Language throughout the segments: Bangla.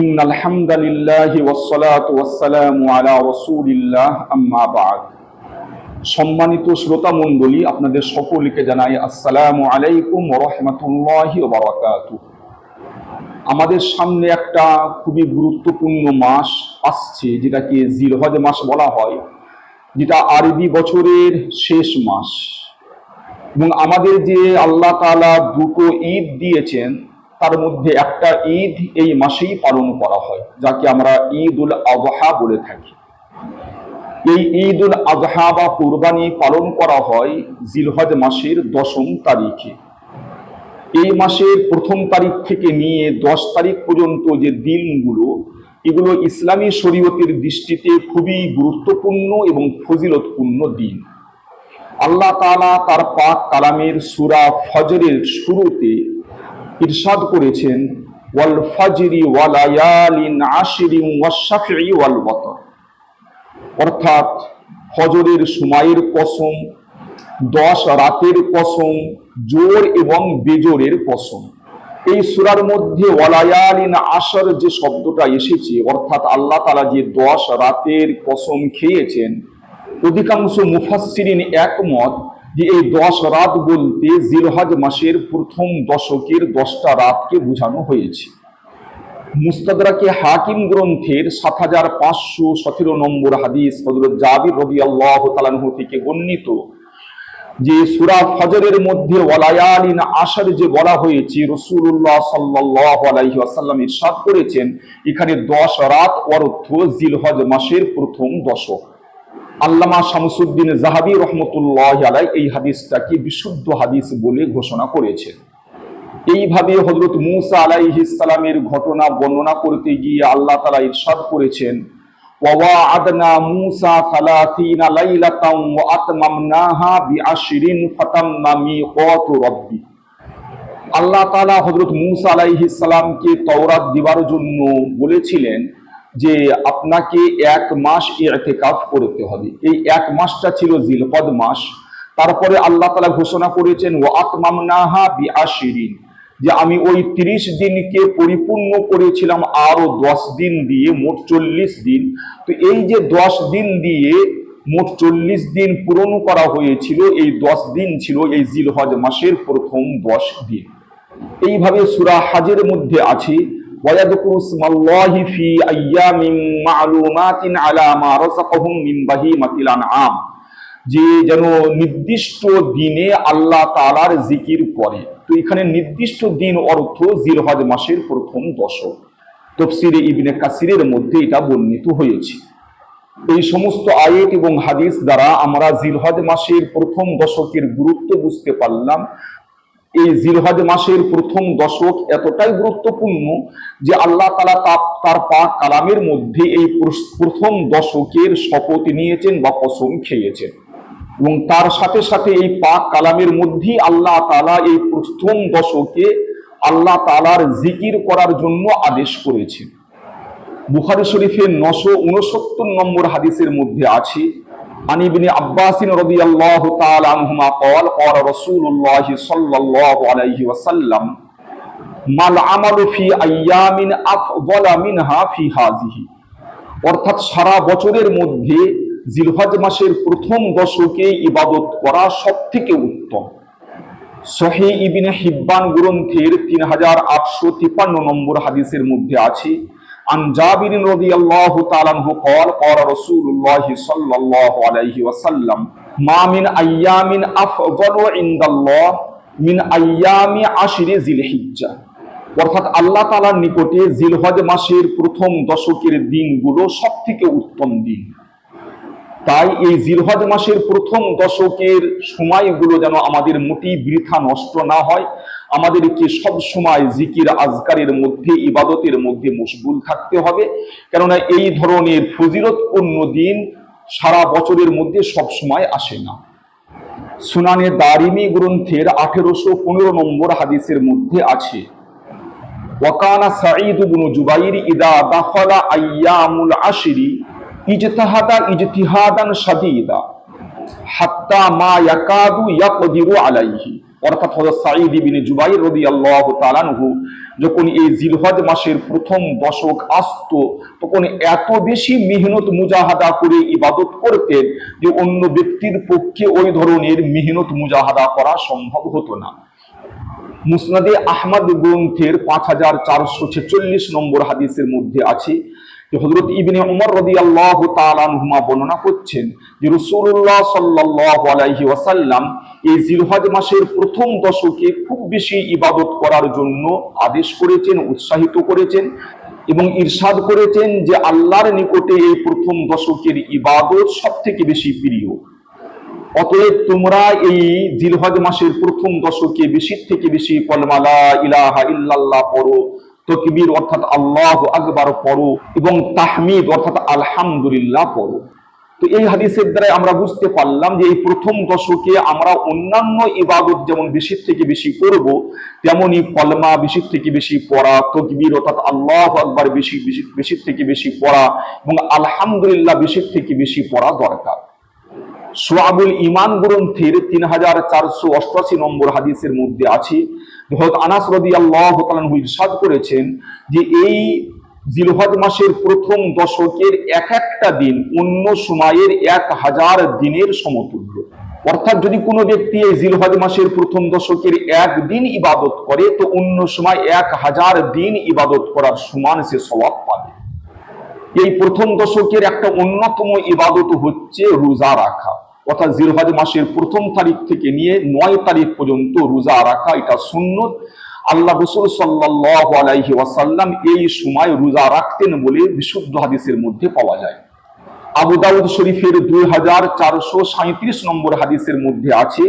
ইন্নাল হামদালিল্লাহি ওয়াসসালাতু ওয়াসসালামু আলা রাসূলিল্লাহ আম্মা বা'দ। সম্মানিত শ্রোতা মণ্ডলী, আপনাদের সকলকে জানাই আসসালামু আলাইকুম ওয়া রাহমাতুল্লাহি ওয়া বারাকাতুহু। আমাদের সামনে একটা খুবই গুরুত্বপূর্ণ মাস আসছে, যেটাকে জিলহজ মাস বলা হয়, যেটা আরবি বছরের শেষ মাস। এবং আমাদের যে আল্লাহ তাআলা দুটো ঈদ দিয়েছেন, তার মধ্যে একটা ঈদ এই মাসেই পালন করা হয়, যাকে আমরা ঈদ উল আযহা বলে থাকি। এই ঈদ উল আযহা বা কুরবানি পালন করা হয় জিলহজ মাসের 10ম তারিখে। এই মাসের 1ম তারিখ থেকে নিয়ে 10 তারিখ পর্যন্ত যে দিনগুলো, এগুলো ইসলামী শরীয়তের দৃষ্টিতে খুবই গুরুত্বপূর্ণ এবং ফজিলতপূর্ণ দিন। আল্লাহ তাআলা তার পাক কালামের সূরা ফজরের শুরুতে ইরশাদ করেছেন, ওয়াল ফাজরি ওয়া লায়ালিন আশরিন ওয়াশ শাফঈ ওয়াল ওয়াতর, অর্থাৎ ফজরের সময়ের কসম, 10 রাতের কসম, জোর এবং বেজোরের কসম। এই সূরার মধ্যে ওয়ালায়ালিন আশর যে শব্দটা এসেছে, অর্থাৎ আল্লাহ তাআলা যে 10 রাতের কসম খেয়েছেন, অধিকাংশ মুফাসসিরিন একমত যে এই 10 রাত বলতে জিলহজ মাসের প্রথম দশকের 10টা রাতকে বোঝানো হয়েছে। মুস্তাদরাকে হাকিম গ্রন্থের ৭৫১৭ নম্বর হাদিস হযরত জাবির রাদিয়াল্লাহু তাআলা আনহু থেকে বর্ণিত, যে সূরা ফজরের মধ্যে ওয়ালায়ালিন আশর যে বলা হয়েছে, রাসূলুল্লাহ সাল্লাল্লাহু আলাইহি ওয়াসাল্লাম ইরশাদ করেছেন, এখানে 10 রাত অর্থ জিলহজ মাসের প্রথম দশক। আল্লামা শামসুদ্দিন যাহাবী রহমতুল্লাহি আলাইহি এই হাদিসটাকে বিশুদ্ধ হাদিস বলে ঘোষণা করেছেন। এইভাবে হযরত মূসা আলাইহিস সালামের ঘটনা বর্ণনা করতে গিয়ে আল্লাহ তাআলা ইরশাদ করেছেন, ওয়া ওয়া'আদনা মূসা ৩০ লাইলাতান ওয়া আতমামনাহা বিআশরিন ফাতাম্মা মিকাতু রাব্বি। আল্লাহ তাআলা হযরত মূসা আলাইহিস সালামকে তাওরাত দিবার জন্য বলেছিলেন যে আপনাকে 1 মাস ইতিকাফ করতে হবে। এই 1 মাসটা ছিল জিলহজ মাস। তারপরে আল্লাহ তাআলা ঘোষণা করেছেন, ওয়া আতমামনাহা বিআশরিন, যে আমি ওই 30 দিনকে পরিপূর্ণ করেছিলাম আরো 10 দিন দিয়ে, মোট 40 দিন। তো এই যে 10 দিন দিয়ে মোট 40 দিন পূরণ করা হয়েছিল, এই 10 দিন ছিল এই জিলহজ মাসের প্রথম 10 দিন। এইভাবে সূরা হজের মধ্যে আছে, ওয়ায়াযকুরু ইসমাল্লাহি ফি আইয়ামিন মা'লুমাতিন আলা মা রাযাকাহুম মিন বাহিমাতিল আনআম, যে যেন নির্দিষ্ট দিনে আল্লাহ তাআলার জিকির করে। তো এখানে নির্দিষ্ট দিন অর্থ জিলহজ মাসের প্রথম দশক। তাফসীরে ইবনে কাসিরের মধ্যে এটা বর্ণিত হয়েছে। এই সমস্ত আয়াত এবং হাদিস দ্বারা আমরা জিলহজ মাসের প্রথম দশকের গুরুত্ব বুঝতে পারলাম। এই জিলহজ মাসের প্রথম দশক এতটাই গুরুত্বপূর্ণ যে আল্লাহ তাআলা তার পাক কালামের মধ্যে এই প্রথম দশকের শপথ নিয়েছেন বা কসম খেয়েছেন, এবং তার সাথে সাথে এই পাক কালামের মধ্যেই আল্লাহ তাআলা এই প্রথম দশকে আল্লাহ তাআলার জিকির করার জন্য আদেশ করেছেন। বুখারী শরীফের 969 নম্বর হাদিসের মধ্যে আছে, আন ইবনে আব্বাস রাদিয়াল্লাহু তাআলা আনহুমা قال قال رسول الله صلى الله عليه وسلم মাল আমালু ফি আইয়ামিন আফযালা মিনহা ফি হাযিহি, অর্থাৎ সারা বছরের মধ্যে জিলহজ মাসের প্রথম দশকে ইবাদত করা সবথেকে উত্তম। সহিহ ইবনে হিব্বান গ্রন্থের 3853 নম্বর হাদিসের মধ্যে আছে, আন জাবির রাদিয়াল্লাহু তাআলা আনহু قال قال رسول الله صلى الله عليه وسلم মা মিন আইয়ামিন আফযালু ইনদাল্লাহ মিন আইয়ামি আশরি জিলহিজ্জা, অর্থাৎ আল্লাহ তাআলার নিকটে জিলহজ মাসের প্রথম দশকের দিনগুলো সবথেকে উত্তম দিন। তাই এই জিলহজ মাসের প্রথম দশকের সময়গুলো যেন আমাদের মোটেই বৃথা নষ্ট না হয়, আমাদেরকে সব সময় জিকির আজকারের মধ্যে, ইবাদতের মধ্যে মশগুল থাকতে হবে। কেননা এই ধরনের ফজিলতপূর্ণ দিন সারা বছরের মধ্যে সব সময় আসে না। সুনানে দারিমি গ্রন্থের 1815 নম্বর হাদিসের মধ্যে আছে, ওয়াকানা সাঈদ ইবনে জুবাইর ইদা দাখালা আইয়ামুল আশরি ইজতাহাদা ইজতিহাদান শাদীদা হাত্তা মা ইয়াকাদু ইয়াকদিরু আলাইহি, অর্থাৎ হযরত সাঈদ ইবনে জুবাইর রাদিয়াল্লাহু তাআলা আনহু যখন এই জিলহজ মাসের প্রথম দশক আসতো তখন এত বেশি মেহনত মুজাহাদা করে ইবাদত করতেন যে অন্য ব্যক্তির পক্ষে ওই ধরনের মেহনত মুজাহাদা করা সম্ভব হতো না। মুসনাদে আহমদ গ্রন্থের 5446 নম্বর হাদিসের মধ্যে আছে যে হযরত ইবনে উমর রাদিয়াল্লাহু তাআলা আনহুমা বর্ণনা করছেন যে রাসূলুল্লাহ সাল্লাল্লাহু আলাইহি ওয়াসাল্লাম এই জিলহজ মাসের প্রথম দশকে খুব বেশি ইবাদত করার জন্য আদেশ করেছেন, উৎসাহিত করেছেন এবং ইরশাদ করেছেন যে আল্লাহর নিকটে এই প্রথম দশকের ইবাদত সবথেকে বেশি প্রিয়। অতএব তোমরা এই জিলহজ মাসের প্রথম দশকে বেশি থেকে বেশি কলমা লা ইলাহা ইল্লাল্লাহ পড়ো, তাকবীর অর্থাৎ আল্লাহু আকবার পড়ো এবং তাহমিদ অর্থাৎ আলহামদুলিল্লাহ পড়ো। তো এই হাদিসের দ্বারা আমরা বুঝতে পারলাম যে এই প্রথম দশকে আমরা অন্যান্য ইবাদত যেমন বেশি থেকে বেশি করব, তেমনি কলমা বেশি থেকে বেশি পড়া, তাকবীর অর্থাৎ আল্লাহু আকবার বেশি থেকে বেশি পড়া এবং আলহামদুলিল্লাহ বেশি থেকে বেশি পড়া দরকার। শুআবুল ঈমান গ্রন্থের 3488 নম্বর হাদিসের মধ্যে আছে হযরত আনাস রাদিয়াল্লাহু তাআলা আনহু ইরশাদ করেছেন যে এই জিলহজ মাসের প্রথম দশকের এক একটা দিন অন্য সময়ের 1000 দিনের সমতুল্য। অর্থাৎ যদি কোনো ব্যক্তি এই জিলহজ মাসের প্রথম দশকের একদিন ইবাদত করে তো অন্য সময় 1000 দিন ইবাদত করার সমান সে সওয়াব পাবে। এই প্রথম দশকের একটা অন্যতম ইবাদত হচ্ছে রোজা রাখা, অর্থাৎ জিলহজ মাসের প্রথম তারিখ থেকে নিয়ে 9 তারিখ পর্যন্ত রোজা রাখা, এটা সুন্নত। আল্লাহ রাসূল সাল্লাল্লাহু আলাইহি ওয়াসাল্লাম এই সময় রোজা রাখতেন বলে বিশুদ্ধ হাদিসের মধ্যে পাওয়া যায়। আবু দাউদ শরীফের 2437 নম্বর হাদিসের মধ্যে আছে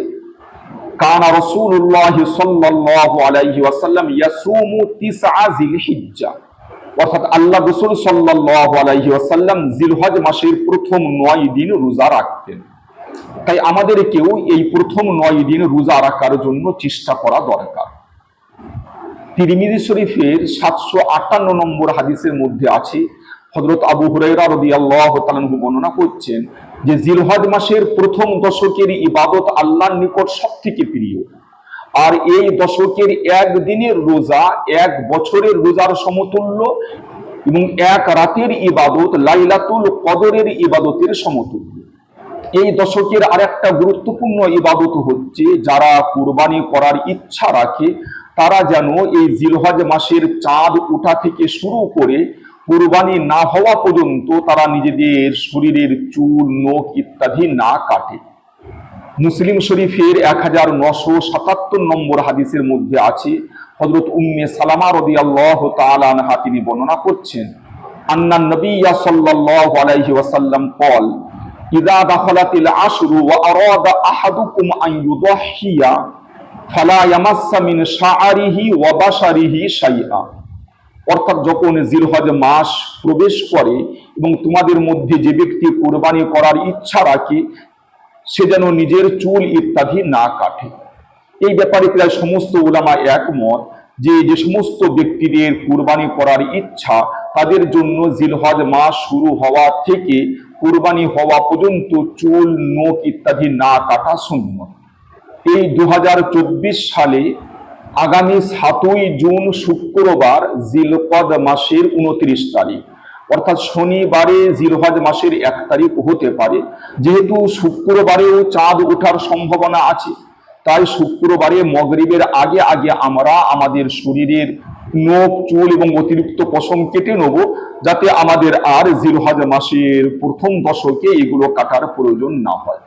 কানা রাসূলুল্লাহ সাল্লাল্লাহু আলাইহি ওয়াসাল্লাম ইয়াসুমু 9 জিলহিজ্জা, অর্থাৎ আল্লাহ রাসূল সাল্লাল্লাহু আলাইহি ওয়াসাল্লাম জিলহজ মাসের প্রথম 9 দিন রোজা রাখতেন। তাই আমাদেরকেও এই প্রথম 9 দিন রোজা রাখার জন্য চেষ্টা করা দরকার। তিরমিজি শরীফের 758 নম্বর হাদিসের মধ্যে আছে হযরত আবু হুরায়রা রাদিয়াল্লাহু তাআলা আনহু বর্ণনা করছেন যে জিলহজ মাসের প্রথম দশকের ইবাদত আল্লাহর নিকট সবথেকে প্রিয়, আর এই দশকের একদিনের রোজা 1 বছরের রোজার সমতুল্য এবং এক রাতের ইবাদত লাইলাতুল কদরের ইবাদতের সমতুল্য। এই দশকের আরেকটা গুরুত্বপূর্ণ ইবাদত হচ্ছে যারা কুরবানি করার ইচ্ছা রাখে তারা যেন এই জিলহজ মাসের চাঁদ ওঠা থেকে শুরু করে কুরবানি না হওয়া পর্যন্ত তারা নিজেদের শরীরের চুল, নখ ইত্যাদি না কাটে। মুসলিম শরীফের 1977 নম্বর হাদিসের মধ্যে আছে হযরত উম্মে সালামা রাদিয়াল্লাহু তাআলা আনহা তিনি বর্ণনা করছেন আন্নান নবিয়্য সাল্লাল্লাহু আলাইহি ওয়াসাল্লাম قال ইযা দাখালাতিল আশরু ওয়া আরাদা আহাদুকুম আন ইউদাহহিয়া ফালা ইয়ামাসসা মিন শাআরিহি ওয়া বাশারিহি শাইআ, অর্থাৎ যখন জিলহজ মাস প্রবেশ করে এবং তোমাদের মধ্যে যে ব্যক্তি কুরবানি করার ইচ্ছা রাখে সে যেন নিজের চুল ইত্যাদি না কাটে। এই ব্যাপারে প্রায় সমস্ত উলামা একমত যে যে সমস্ত ব্যক্তিদের কুরবানি করার ইচ্ছা তাদের জন্য জিলহজ মাস শুরু হওয়া থেকে কুরবানি হওয়া পর্যন্ত চুল, নখ ইত্যাদি না কাটা সুন্নত। এই 2024 সালে আগামী 7ই জুন শুক্রবার জিলকদ মাসের 29 তারিখ, অর্থাৎ শনিবারে জিলহজ মাসের 1 তারিখ হতে পারে। যেহেতু শুক্রবারেও চাঁদ ওঠার সম্ভাবনা আছে তাই শুক্রবারে মাগরিবের আগে আগে আমরা আমাদের শরীরের নখ, চুল এবং অতিরিক্ত পশম কেটে নেব যাতে আমাদের আর জিলহজ মাসের প্রথম দশকে এগুলো কাটার প্রয়োজন না হয়।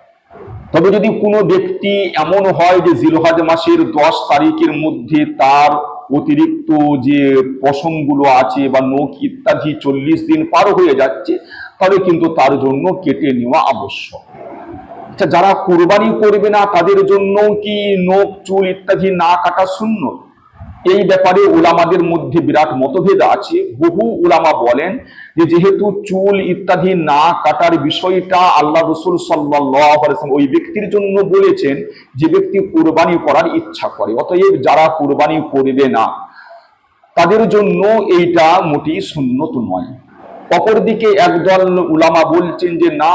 তবে যদি কোনো ব্যক্তি এমন হয় যে জিলহজ মাসের 10 তারিখের মধ্যে তার অতিরিক্ত যে পশমগুলো আছে বা নখ ইত্যাদি 40 দিন পার হয়ে যাচ্ছে তবে কিন্তু তার জন্য কেটে নেওয়া আবশ্যক। আচ্ছা, যারা কুরবানি করবে না তাদের জন্য কি নখ, চুল ইত্যাদি না কাটা সুন্নত? এই ব্যাপারে উলামাদের মধ্যে বিরাট মতভেদ আছে। বহু উলামা বলেন যে যেহেতু চুল ইত্যাদি না কাটার বিষয়টা আল্লাহ রাসূল সাল্লাল্লাহু আলাইহি ওয়াসাল্লাম ওই ব্যক্তির জন্য বলেছেন যে ব্যক্তি কুরবানি করার ইচ্ছা করে, অতএব যারা কুরবানি করবে না তাদের জন্য এইটা মোটেই সুন্নত নয়। অপরদিকে একদল উলামা বলছেন যে না,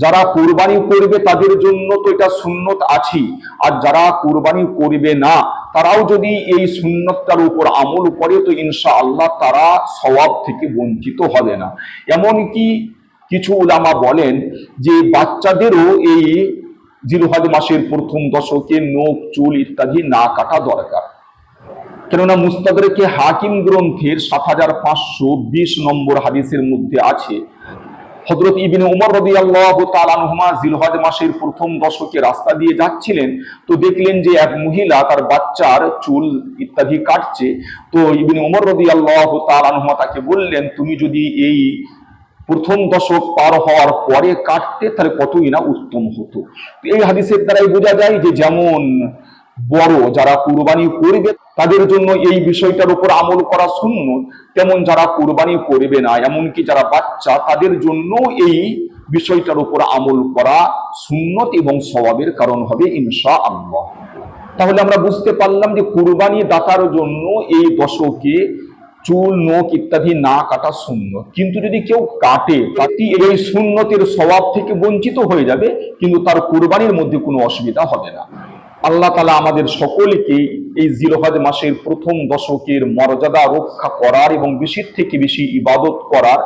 যারা কুরবানি করবে তাদের জন্য তো এটা সুন্নত আছে, আর যারা কুরবানি করবে না তারাও যদি এই সুন্নতটার উপর আমল করে তো ইনশাআল্লাহ তারা সওয়াব থেকে বঞ্চিত হবে না। এমনকি কিছু উলামা বলেন যে বাচ্চাদেরও এই জিলহজ মাসের প্রথম দশকে নখ চুল ইত্যাদি না কাটা দরকার। কেননা মুস্তাদরেকে হাকিম গ্রন্থের ৭৫২০ নম্বর হাদিসের মধ্যে আছে, হযরত ইবনে উমর রাদিয়াল্লাহু তাআলা আনহুমা জিলহজ মাসের প্রথম দশকে রাস্তা দিয়ে যাচ্ছিলেন, তো দেখলেন যে এক মহিলা তার বাচ্চার চুল ইত্যাদি কাটছে। তো ইবনে উমর রাদিয়াল্লাহু তাআলা আনহুমা তাকে বললেন, তুমি যদি এই প্রথম দশক পার হওয়ার পরে কাটতে তাহলে কতই না উত্তম হতো। এই হাদিসের দ্বারাই বোঝা যায় যে যেমন বড় যারা কুরবানি করবে তাদের জন্য এই বিষয়টার উপর আমল করা সুন্নত, তেমন যারা কুরবানি করবে না এমনকি যারা বাচ্চা তাদের জন্য এই বিষয়টার উপর আমল করা সুন্নত এবং সওয়াবের কারণ হবে ইনশাআল্লাহ। তাহলে আমরা বুঝতে পারলাম যে কুরবানি দাতার জন্য এই দশকে চুল নখ ইত্যাদি না কাটা সুন্নত, কিন্তু যদি কেউ কাটে তাতে এই সুন্নতের সওয়াব থেকে বঞ্চিত হয়ে যাবে, কিন্তু তার কুরবানির মধ্যে কোনো অসুবিধা হবে না। আল্লাহ তাআলা আমাদের সকলকে এই জিলহজ মাসের প্রথম দশকের মর্যাদা রক্ষা করার এবং বেশি থেকে বেশি ইবাদত করার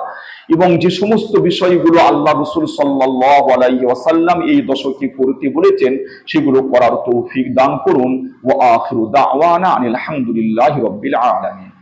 এবং যে সমস্ত বিষয়গুলো আল্লাহ রাসূল সাল্লাল্লাহু আলাইহি ওয়াসাল্লাম এই দশকে করতে বলেছেন সেগুলো করার তৌফিক দান করুন। ওয়া আখিরু দাওয়ানা আনিল হামদুলিল্লাহি রাব্বিল আলামিন।